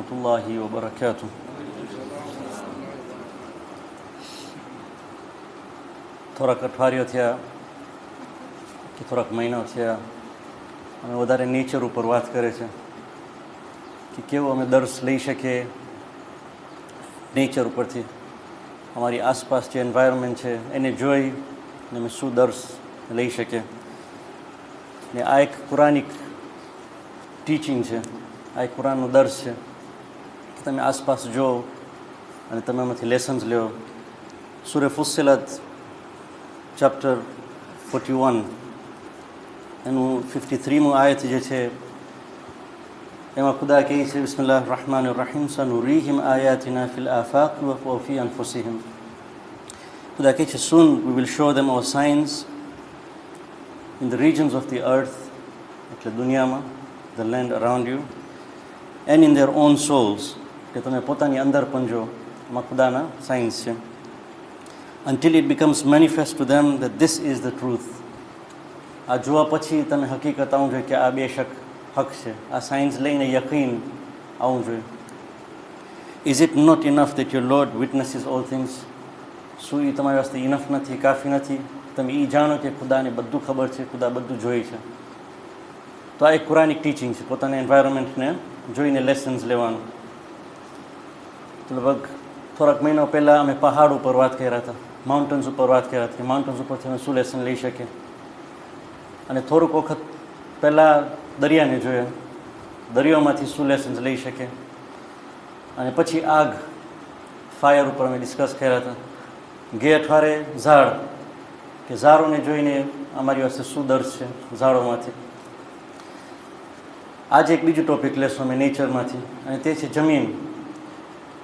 વરહમતુલ્લાહિ વબરકાતુહ. થોડાક અઠવાડિયો થયા કે થોડાક મહિના થયા અમે વધારે નેચર ઉપર વાત કરે છે કે કેવો અમે દર્શ લઈ શકીએ નેચર ઉપરથી, અમારી આસપાસ જે એન્વાયરમેન્ટ છે એને જોઈ અને અમે શું દર્શ લઈ શકીએ. ને આ એક કુરાનિક ટીચિંગ છે, આ એક કુરાનનો દર્શ છે કે તમે આસપાસ જો અને તમે એમાંથી લેસન્સ લ્યો. સૂરે ફુસ્સિલત ચેપ્ટર 41 એનું 53મું આયત જે છે એમાં ખુદા કહે છે બિસ્મિલ્લાહ રહમાન રહીમ સનુરીહિમ આયાતિના ફિલ આફાક વ ફી અનફુસિહિમ. ખુદા કહે છે soon we will show them our signs in the regions of the earth, એટલે દુનિયામાં, the land around you, and in their own souls, કે તમે પોતાની અંદર પણ જો, એમાં ખુદાના સાઇન્સ છે. until it becomes manifest to them that this is the truth. આ જોવા પછી તમે હકીકત આવવું જોઈએ કે આ બેશક હક છે. આ સાયન્સ લઈને યકીન આવવું જોઈએ. Is it not enough that your lord witnesses all things. શું એ તમારી વાસ્તે ઇનફ નથી, કાફી નથી? તમે એ જાણો કે ખુદાને બધું ખબર છે, ખુદા બધું જોઈ છે. તો આ એક કુરાનિક ટીચિંગ છે, પોતાના એન્વાયરમેન્ટને જોઈને લેસન્સ લેવાનું. તો લગભગ થોડાક મહિના પહેલાં અમે પહાડ ઉપર વાત કર્યા હતા, માઉન્ટેન્સ ઉપર વાત કર્યા હતા કે માઉન્ટેન્સ ઉપરથી અમે શું લેસન લઈ શકીએ. અને થોડુંક વખત પહેલાં દરિયાને જોયા, દરિયામાંથી શું લેસન્સ લઈ શકે. અને પછી આગ, ફાયર ઉપર અમે ડિસ્કસ કર્યા હતા. ગયા અઠવાડિયે ઝાડ, કે ઝાડોને જોઈને અમારી પાસે શું દર્શ છે ઝાડોમાંથી. આજે એક બીજું ટોપિક લેશું અમે નેચરમાંથી, અને તે છે જમીન,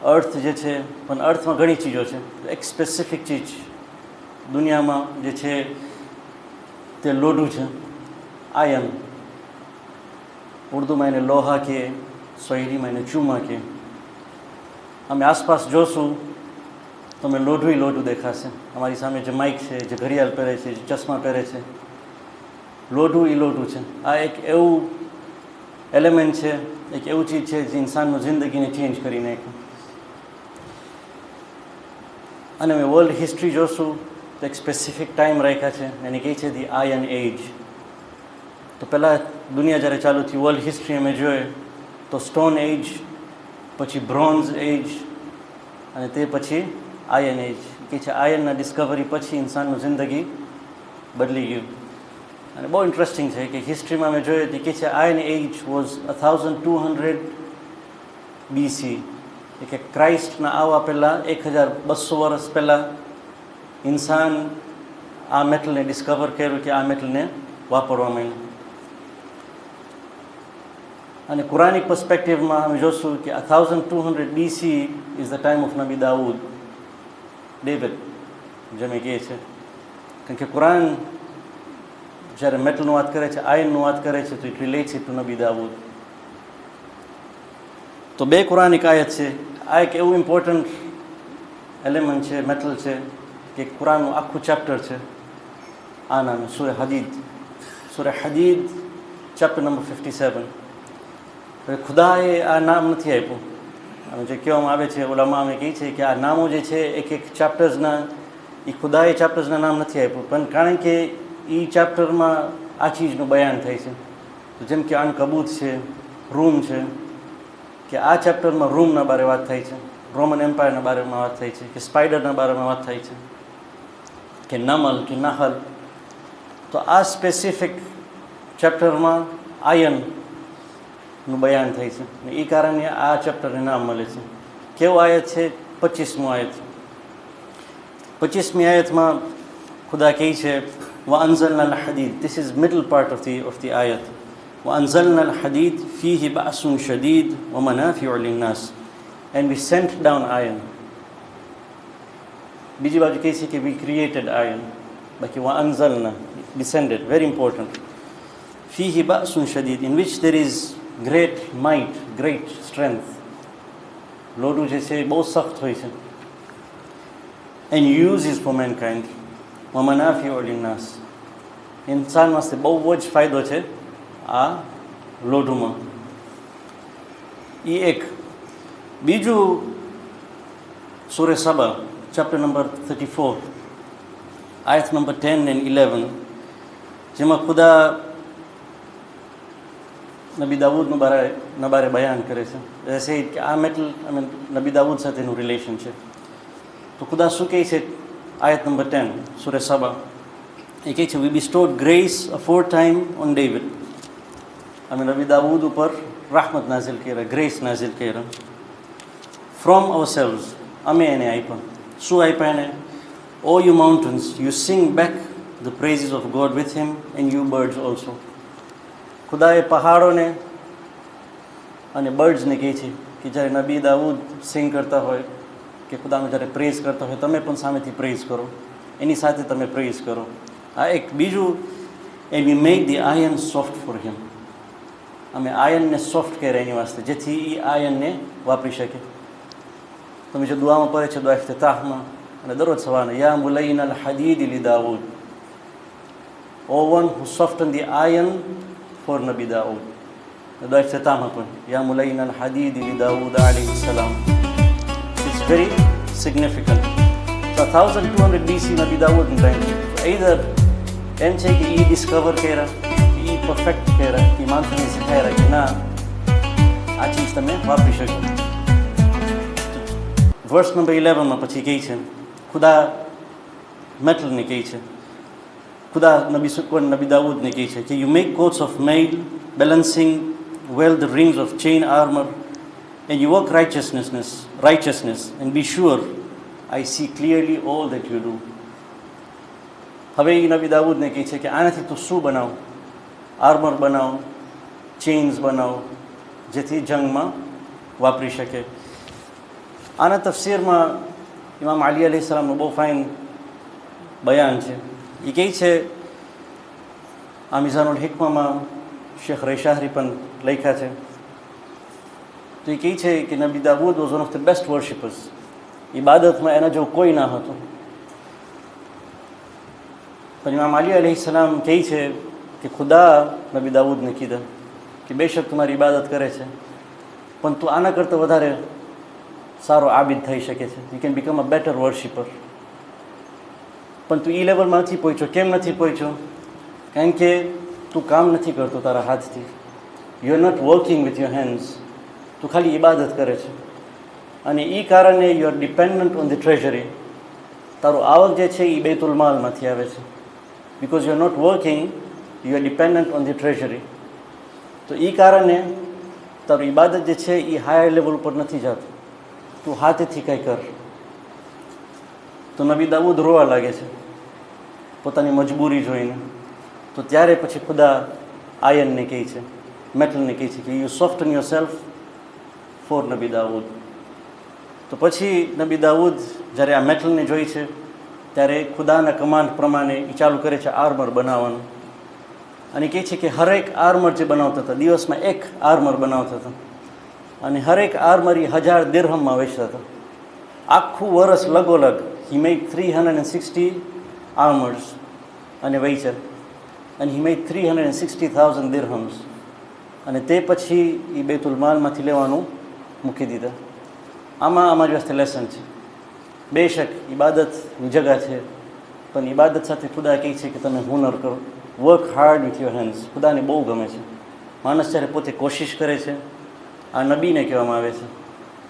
અર્થ જે છે. પણ અર્થમાં ઘણી ચીજો છે. એક સ્પેસિફિક ચીજ દુનિયામાં જે છે તે લોઢું છે, આયન. ઉર્દુમાં એને લોહા કહે, સોહિલીમાં એને ચૂમા કહે. અમે આસપાસ જોશું તમે લોઢું લોઢું દેખાશે. અમારી સામે જે માઇક છે, જે ઘડિયાળ પહેરે છે, જે ચશ્મા પહેરે છે, લોઢું લોઢું છે. આ એક એવું એલિમેન્ટ છે, એક એવું ચીજ છે જે ઇન્સાનનું જિંદગીને ચેન્જ કરી નાખે. અને અમે વર્લ્ડ હિસ્ટ્રી જોશું તો એક સ્પેસિફિક ટાઈમ રાખ્યા છે, એને કહે છે ધી આયન એજ. તો પહેલાં દુનિયા જ્યારે ચાલુ થઈ, વર્લ્ડ હિસ્ટ્રી અમે જોઈએ તો સ્ટોન એજ, પછી બ્રોન્ઝ એજ, અને તે પછી આયન એજ. કે છે આયનના ડિસ્કવરી પછી ઇન્સાનનું જિંદગી બદલી ગયું. અને બહુ ઇન્ટરેસ્ટિંગ છે કે હિસ્ટ્રીમાં અમે જોઈએ તો કે છે આયન એજ વોઝ 1200 BC, કે ક્રાઇસ્ટના આવવા પહેલાં 1200 વર્ષ પહેલાં ઇન્સાન આ મેટલને ડિસ્કવર કર્યું, કે આ મેટલને વાપરવા માંડ્યું. અને કુરાનિક પર્સ્પેક્ટિવમાં અમે જોશું કે 1200 BC is the time of Nabi Dawood, David, જેમ એ કહે છે. કારણ કે કુરાન જ્યારે મેટલનું વાત કરે છે, આયનનું વાત કરે છે, તો it relates it to Nabi દાઉદ. તો બે કુરાનિક આયત છે. આ એક એવું ઇમ્પોર્ટન્ટ એલિમેન્ટ છે, મેટલ છે, કે કુરાનનું આખું ચેપ્ટર છે આ નામે, સૂરે હદીદ. સૂરે Hadid chapter number 57. હવે ખુદાએ આ નામ નથી આપ્યું. અને જે કહેવામાં આવે છે, ઓલામાં અમે કહે છે કે આ નામો જે છે એક એક ચેપ્ટર્સના, એ ખુદાએ ચેપ્ટર્સના નામ નથી આપ્યું, પણ કારણ કે એ ચેપ્ટરમાં આ ચીજનું બયાન થાય છે. તો જેમ કે અનકબૂત છે, રૂમ છે, કે આ ચેપ્ટરમાં રૂમના બારે વાત થાય છે, રોમન એમ્પાયરના બારેમાં વાત થાય છે, કે સ્પાઈડરના બારેમાં વાત થાય છે, કે નમલ, કે નહલ. તો આ સ્પેસિફિક ચેપ્ટરમાં આયનનું બયાન થાય છે, અને એ કારણે આ ચેપ્ટરને નામ મળે છે. કેવું આયત છે? 25મું આયત. 25મી આયતમાં ખુદા કહે છે وأنزلنا الحديد. This is middle part of the ayat. وأنزلنا الحديد فيه بأس شديد ومنافع للناس. And we sent down iron. બીજી બાજુ કહે છે કે we created iron. બાકી وأنزلنا, descended, very important. فيه بأس شديد, in which there is great might, great strength. લોઢું જે છે બહુ સખ્ત હોય છે. And uses for mankind. ومنافع للناس. ઇન્સાન વાસ્તે બહુ જ ફાયદો છે આ લોઢુમાં. એ એક. બીજું સૂરે સબા chapter number 34 Ayat number 10 and 11, જેમાં ખુદા નબી દાઉદનું બારે બયાન કરે છે. એસે કે આ મેટલ અને નબી દાઉદ સાથેનું રિલેશન છે. તો ખુદા શું કહે છે? આયત નંબર 10 સૂરે સબા એ કહે છે, વી bestowed grace aforetime on David. અમે નબી દાઉદ ઉપર rahmat નાઝિલ કર્યા, ગ્રેસ નાઝિલ કર્યા. ફ્રોમ ourselves, અમે એને આપ્યા. શું આપ્યા એને? O you mountains, you sing back the praises of God with him, and you birds also. ખુદાએ પહાડોને અને બર્ડ્સને કહે છે કે જ્યારે નબી દાઉદ સિંગ કરતા હોય કે ખુદાનો જ્યારે પ્રેઝ કરતા હોય, તમે પણ સામેથી પ્રેઝ કરો, એની સાથે તમે પ્રેઝ કરો. આ એક બીજું, and we made the iron soft for him. અમે આયનને સોફ્ટ કર્યા એની વાસ્તે, જેથી એ આયનને વાપરી શકે. તમે જે દુઆમાં પડે છે, દુઆ ઇફ્તિતાહમાં અને દરરોજ સવારે, યા મુલૈન અલ હદીદ લી Dawood, O one who softened the iron for Nabi Dawood. દુઆ ઇફ્તિતાહમાં પણ યા મુલૈન અલ હદીદ લી દાઉદ અલૈહિ સલામ. It's very significant. So 1200 BC નબી દાઉદનું ટાઈમ છે. either એમ છે કે એ ડિસ્કવર કર્યા, એ પરફેક્ટ કર્યા, એ માણસોને શીખાયા કે ના આ ચીજ તમે વાપરી શકો. વર્સ નંબર 11માં પછી કહે છે, ખુદા મેટલને કહે છે, ખુદા નબી દાઉદને કહે છે કે you make coats of mail, balancing well the rings of chain armor, and you work righteousness, and be sure I see clearly all that you do. હવે એ નબી દાઉદને કહે છે કે આનાથી તું શું બનાવ? આર્મર બનાવ, ચેઇન્સ બનાવ, જેથી જંગમાં વાપરી શકે. આના તફસીરમાં ઇમામ અલી અલૈહિસ્સલામનું બહુ ફાઇન બયાન છે. એ કહે છે, આ મિઝાનુલ હિકમામાં શેખ રૈશાહરી પણ લખ્યા છે. તો એ કહે છે કે નબી દાઉદ was one of the best worshippers. ઇબાદતમાં એના જેવું કોઈ ના હતું. પણ ઇમામ અલી અલૈહિસ્સલામ કહે છે કે ખુદા નબી દાઉદને કીધા કે બેશક તમારી ઇબાદત કરે છે, પણ તું આના કરતાં વધારે સારો આબિદ થઈ શકે છે. You can become a better worshipper. પણ તું એ લેવલમાં નથી પહોંચ્યો. કેમ નથી પહોંચ્યો? કારણ કે તું કામ નથી કરતો તારા હાથથી. You are not working with your hands. તું ખાલી ઇબાદત કરે છે, અને એ કારણે you are dependent on the treasury. તારું આવક જે છે એ બેતુલ માલમાંથી આવે છે. Because you are not working, you are dependent on the treasury. તો એ કારણે તારું ઇબાદત જે છે એ હાયર લેવલ ઉપર નથી જતું. તું હાથેથી કંઈ કર. તો નબી દાઉદ રોવા લાગે છે પોતાની મજબૂરી જોઈને. તો ત્યારે પછી ખુદા આયનને કહે છે, મેટલને કહે છે કે you soften yourself for નબી દાઉદ. તો પછી નબી દાઉદ જ્યારે આ મેટલને જોઈ છે, ત્યારે ખુદાના કમાન્ડ પ્રમાણે એ ચાલુ કરે છે આર્મર બનાવવાનું. અને કહે છે કે હરેક આર્મર જે બનાવતા હતા, દિવસમાં એક આર્મર બનાવતા હતા, અને હરેક આર્મર એ 1000 દિરહમમાં વેચતા હતા. આખું વર્ષ લગોલગ હી મેડ 360 આર્મર્સ અને વેચ્યા, અને હી મેડ 360,000 દિરહમ્સ. અને તે પછી એ બેતુલ માલમાંથી લેવાનું મૂકી દીધા. આમાં અમારી વાસ્તે લેસન છે. બેશક ઇબાદતની જગા છે, પણ ઇબાદત સાથે ખુદા કહે છે કે તમે હુનર કરો, work hard with your hands. ખુદાને બહુ ગમે છે માણસ જ્યારે પોતે કોશિશ કરે છે. આ નબીને કહેવામાં આવે છે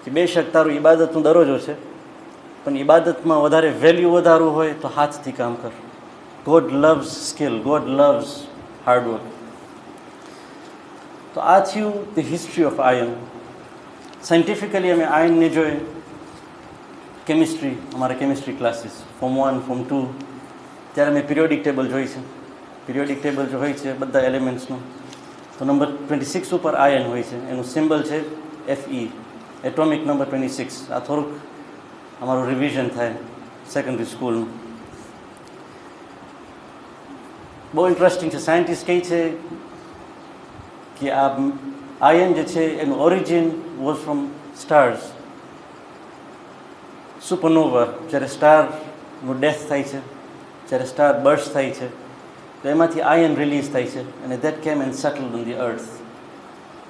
કે બેશક તારું ઇબાદતનું દરજ્જો છે, પણ ઇબાદતમાં વધારે વેલ્યુ વધારવું હોય તો હાથથી કામ કર. God loves skill, God loves hard work. તો આ થયું the history of ion. Scientifically અમે આયનને જોઈએ. કેમિસ્ટ્રી, અમારા કેમિસ્ટ્રી ક્લાસીસ ફોર્મ 1, ફોર્મ 2, ત્યારે મેં પિરિયોડિક ટેબલ જોઈ છે. પિરિયોડિક ટેબલ જો હોય છે બધા એલિમેન્ટ્સનું, તો નંબર 26 ઉપર આયન હોય છે. એનું સિમ્બલ છે Fe, એટોમિક નંબર 26. આ થોડુંક અમારું રિવિઝન થાય સેકન્ડરી સ્કૂલનું. બહુ ઇન્ટરેસ્ટિંગ છે. સાયન્ટિસ્ટ કહે છે કે આ આયન જે છે એનું origin was from stars. Supernova, જ્યારે સ્ટારનું ડેથ થાય છે, જ્યારે સ્ટાર બર્સ્ટ થાય છે, તો એમાંથી આયન રિલીઝ થાય છે, અને દેટ કેમ એન્ડ સેટલડ ઓન ધી અર્થ.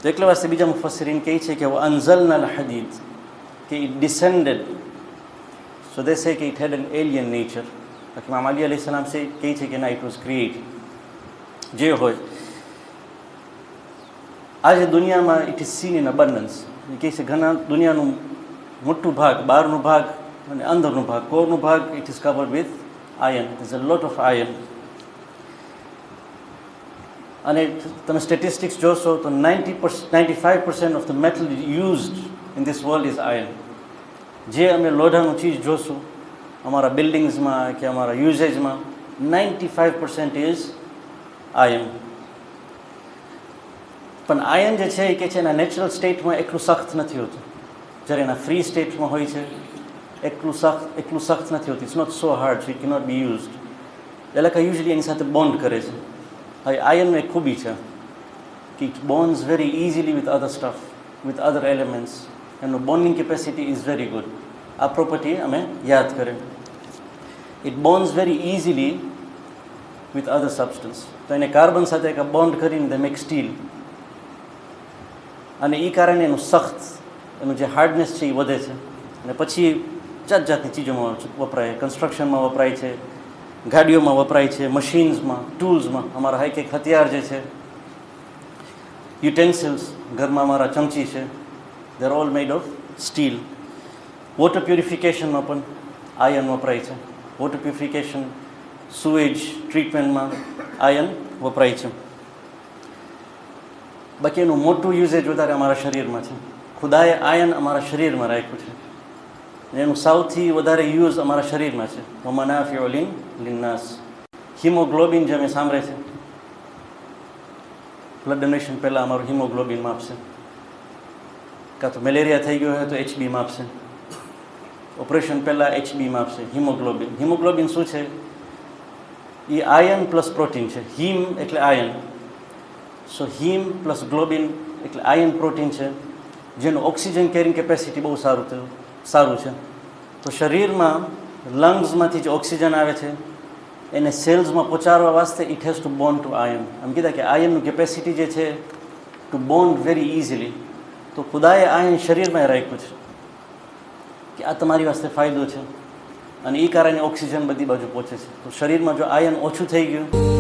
તો એટલે વાસ્તે બીજા મુફસ્સિરીન કહે છે કે અનઝલના અલ હદીદ, કે ઇટ ડિસેન્ડેડ, સો દે સે કે it head N alien nature. બાકી ઇમામ અલી અલૈહિસ સલામ કહે છે કે ના, ઇટ વોઝ ક્રિએટેડ. જે હોય આજે દુનિયામાં it is seen in abundance. એ કહે છે ઘણા દુનિયાનું મોટું ભાગ, બહારનું ભાગ અને અંદરનું ભાગ, કોરનું ભાગ, it is covered with iron. Is a lot of iron. અને તમે સ્ટેટિસ્ટિક્સ જોશો તો 95% of the metal used in this world is iron. જે અમે લોઢાનું ચીજ જોશું અમારા બિલ્ડિંગ્સમાં કે અમારા યુઝેજમાં, 95% ઇઝ આયર્ન. પણ આયર્ન જે છે એ કે છે એના નેચરલ સ્ટેટમાં એટલું સખ્ત નથી હોતું. જ્યારે એના ફ્રી સ્ટેટમાં હોય છે એટલું સખ્ત નથી હોતું. It's not so hard, so it cannot be used. એટલે કે યુઝલી એની સાથે બોન્ડ કરે છે. હવે આયર્નનું એક ખૂબી છે કે it bonds very easily with other stuff, with other elements. એનું bonding capacity is very good. આ પ્રોપર્ટી અમે યાદ કરીએ. It bonds very easily with other substance. તો એને કાર્બન સાથે એક બોન્ડ કરીને દે મેક સ્ટીલ. અને એ કારણે એનું સખ્ત, એનું જે હાર્ડનેસ છે એ વધે છે. અને પછી જાત જાતની ચીજોમાં વપરાય, કન્સ્ટ્રક્શનમાં વપરાય છે, ગાડીઓમાં વપરાય છે, મશીન્સમાં, ટૂલ્સમાં. અમારા હાઈ એક હથિયાર જે છે, યુટેન્સિલ્સ, ઘરમાં અમારા ચમચી છે, they are all made of steel. Water પ્યુરિફિકેશનમાં પણ આયર્ન વપરાય છે. વોટર પ્યુરિફિકેશન, સુએજ ટ્રીટમેન્ટમાં આયર્ન વપરાય છે. બાકી એનું મોટું યુઝેજ વધારે અમારા શરીરમાં છે. ખુદાએ આયર્ન અમારા શરીરમાં રાખ્યું છે. એનું સૌથી વધારે યુઝ અમારા શરીરમાં છે. વમનાફિઉ લિન્નાસ. હિમોગ્લોબિન જે અમે સાંભળે છે, બ્લડ ડોનેશન પહેલાં અમારું હિમોગ્લોબિન માપશે. કાં તો મેલેરિયા થઈ ગયો હોય તો HB માપશે. ઓપરેશન પહેલાં HB માપશે, હિમોગ્લોબિન. હિમોગ્લોબિન શું છે? એ આયર્ન પ્લસ પ્રોટીન છે. હિમ એટલે આયર્ન. સો હિમ પ્લસ ગ્લોબિન એટલે આયર્ન પ્રોટીન છે, જેનું ઓક્સિજન કેરિંગ કેપેસિટી બહુ સારું છે. તો શરીરમાં લંગ્સમાંથી જે ઓક્સિજન આવે છે એને સેલ્સમાં પહોંચાડવા વાસ્તે it has to bond to iron. એમ કીધા કે આયર્નનું કેપેસિટી જે છે ટુ બોન્ડ વેરી ઇઝીલી. તો ખુદાએ આયર્ન શરીરમાં રાખ્યું છે કે આ તમારી વાસ્તે ફાયદો છે. અને એ કારણે ઓક્સિજન બધી બાજુ પહોંચે છે. તો શરીરમાં જો આયર્ન ઓછું થઈ ગયું